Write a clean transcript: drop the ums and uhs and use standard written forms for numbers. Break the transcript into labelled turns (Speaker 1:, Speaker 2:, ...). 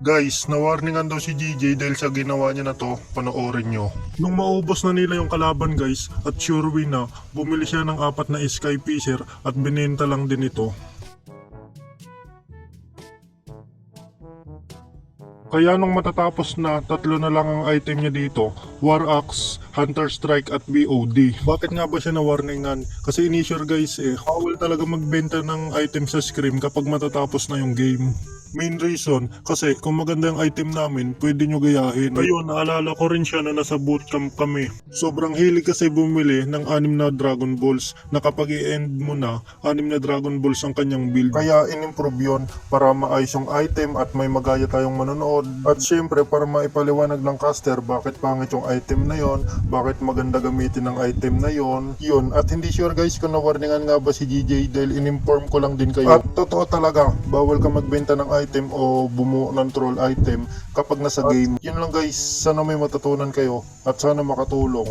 Speaker 1: Guys, nawarningan daw si GJ dahil sa ginawa niya na to, panoorin nyo. Nung maubos na nila yung kalaban guys, at sure win na, bumili siya ng 4 na Sky Fisher at binenta lang din ito. Kaya nung matatapos na, 3 na lang ang item niya dito, War Axe, Hunter Strike at BOD. Bakit nga ba siya nawarningan? Kasi inisure guys bawal talaga magbenta ng item sa Scream kapag matatapos na yung game. Main reason, kasi kung maganda yung item namin, pwede nyo gayahin. Ayun, naalala ko rin siya na nasa bootcamp kami. Sobrang hilig kasi bumili ng 6 na Dragon Balls na kapag i-end mo na, 6 na Dragon Balls ang kanyang build. Kaya in-improve yun para maayos yung item at may magaya tayong manonood. At syempre para maipaliwanag ng caster bakit pangit yung item na yon, bakit maganda gamitin ng item na yon. Yun, at hindi sure guys kung nawarningan nga ba si GJ dahil in-inform ko lang din kayo. At totoo talaga, bawal ka magbenta ng item o bumuo ng troll item kapag nasa game. Yun lang guys, sana may matutunan kayo at sana makatulong.